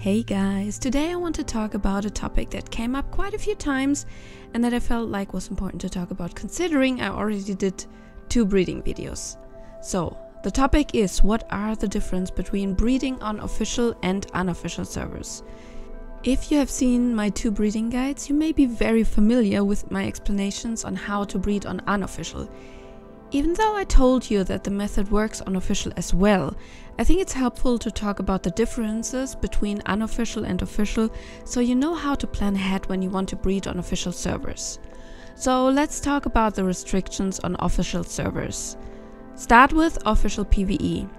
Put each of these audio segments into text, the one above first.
Hey guys, today I want to talk about a topic that came up quite a few times and that I felt like was important to talk about considering I already did 2 breeding videos. So, the topic is what are the difference between breeding on official and unofficial servers. If you have seen my 2 breeding guides, you may be very familiar with my explanations on how to breed on unofficial. Even though I told you that the method works on official as well, I think it's helpful to talk about the differences between unofficial and official so you know how to plan ahead when you want to breed on official servers. So let's talk about the restrictions on official servers. Start with official PvE.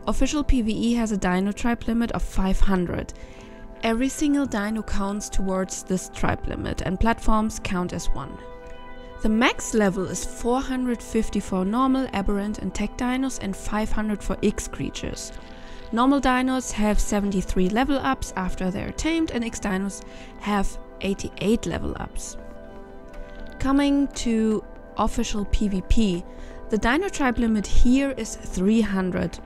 Official PvE has a dino tribe limit of 500. Every single dino counts towards this tribe limit and platforms count as 1. The max level is 450 for normal, aberrant and tech dinos and 500 for X creatures. Normal dinos have 73 level ups after they are tamed and X dinos have 88 level ups. Coming to official PvP, the dino tribe limit here is 300,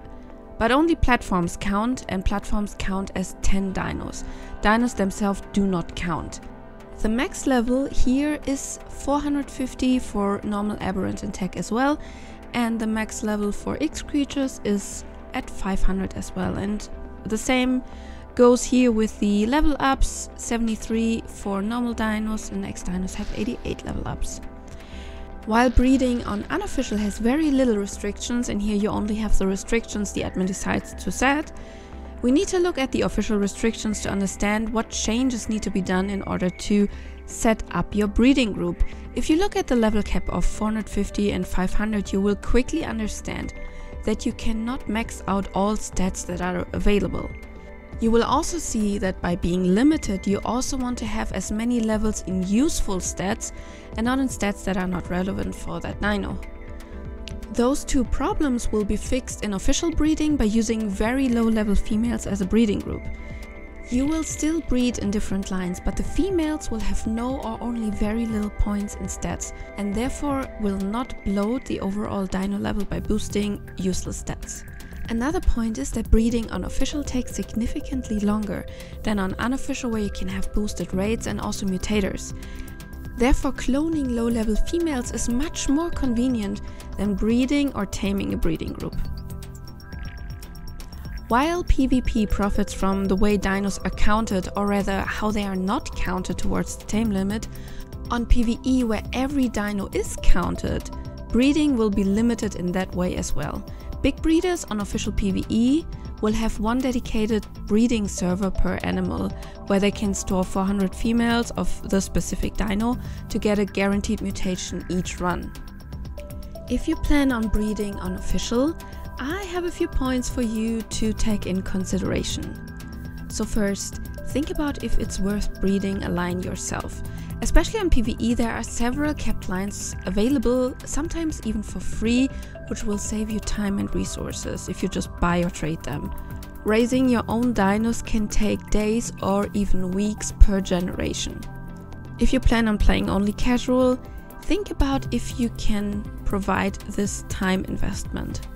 but only platforms count and platforms count as 10 dinos. Dinos themselves do not count. The max level here is 450 for normal, aberrant and tech as well, and the max level for X creatures is at 500 as well, and the same goes here with the level ups, 73 for normal dinos and X dinos have 88 level ups. While breeding on unofficial has very little restrictions, and here you only have the restrictions the admin decides to set, we need to look at the official restrictions to understand what changes need to be done in order to set up your breeding group. If you look at the level cap of 450 and 500, you will quickly understand that you cannot max out all stats that are available. You will also see that by being limited, you also want to have as many levels in useful stats and not in stats that are not relevant for that dino. Those 2 problems will be fixed in official breeding by using very low-level females as a breeding group. You will still breed in different lines, but the females will have no or only very little points in stats and therefore will not bloat the overall dino level by boosting useless stats. Another point is that breeding on official takes significantly longer than on unofficial, where you can have boosted raids and also mutators. Therefore, cloning low-level females is much more convenient than breeding or taming a breeding group. While PvP profits from the way dinos are counted, or rather how they are not counted towards the tame limit, on PvE where every dino is counted, breeding will be limited in that way as well. Big breeders on official PvE will have 1 dedicated breeding server per animal, where they can store 400 females of the specific dino to get a guaranteed mutation each run. If you plan on breeding on official, I have a few points for you to take in consideration. So first, think about if it's worth breeding a line yourself. Especially on PvE, there are several capped lines available, sometimes even for free, which will save you time and resources if you just buy or trade them. Raising your own dinos can take days or even weeks per generation. If you plan on playing only casual, think about if you can provide this time investment.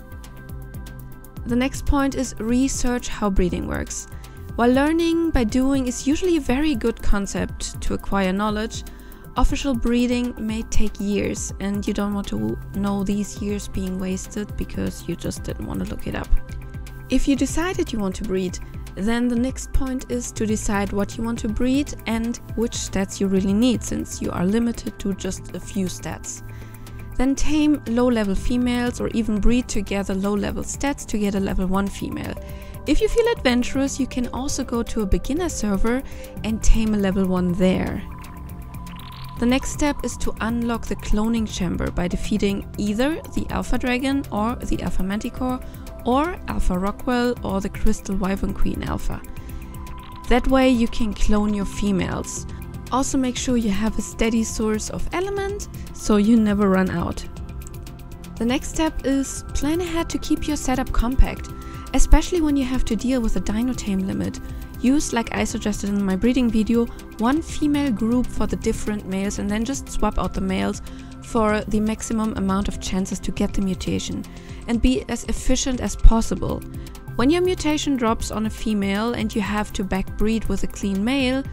The next point is research how breeding works. While learning by doing is usually a very good concept to acquire knowledge, official breeding may take years and you don't want to know these years being wasted because you just didn't want to look it up. If you decided you want to breed, then the next point is to decide what you want to breed and which stats you really need, since you are limited to just a few stats. Then tame low-level females or even breed together low-level stats to get a level 1 female. If you feel adventurous, you can also go to a beginner server and tame a level 1 there. The next step is to unlock the cloning chamber by defeating either the Alpha Dragon or the Alpha Manticore or Alpha Rockwell or the Crystal Wyvern Queen Alpha. That way you can clone your females. Also make sure you have a steady source of element so you never run out. The next step is plan ahead to keep your setup compact, especially when you have to deal with a dino tame limit. Use, like I suggested in my breeding video, 1 female group for the different males and then just swap out the males for the maximum amount of chances to get the mutation, and be as efficient as possible. When your mutation drops on a female and you have to backbreed with a clean male,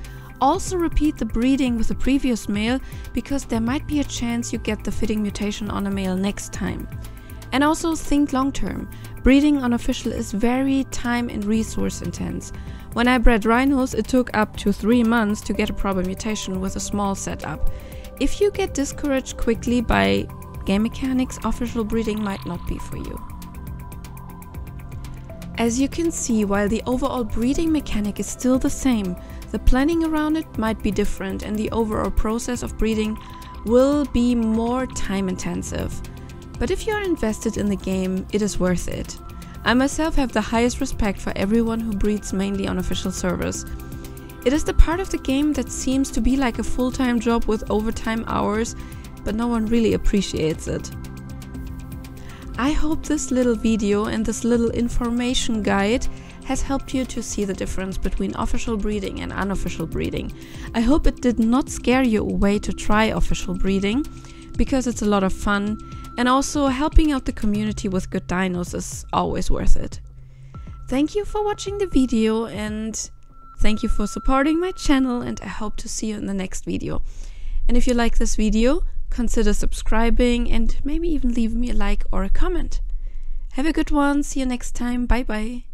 also repeat the breeding with the previous male, because there might be a chance you get the fitting mutation on a male next time. And also think long term. Breeding unofficial is very time and resource intense. When I bred rhinos, it took up to 3 months to get a proper mutation with a small setup. If you get discouraged quickly by game mechanics, official breeding might not be for you. As you can see, while the overall breeding mechanic is still the same, the planning around it might be different, and the overall process of breeding will be more time intensive. But if you are invested in the game, it is worth it. I myself have the highest respect for everyone who breeds mainly on official servers. It is the part of the game that seems to be like a full-time job with overtime hours, but no one really appreciates it. I hope this little video and this little information guide has helped you to see the difference between official breeding and unofficial breeding. I hope it did not scare you away to try official breeding, because it's a lot of fun, and also helping out the community with good dinos is always worth it. Thank you for watching the video, and thank you for supporting my channel, and I hope to see you in the next video. And if you like this video, consider subscribing and maybe even leave me a like or a comment. Have a good one, see you next time, bye bye.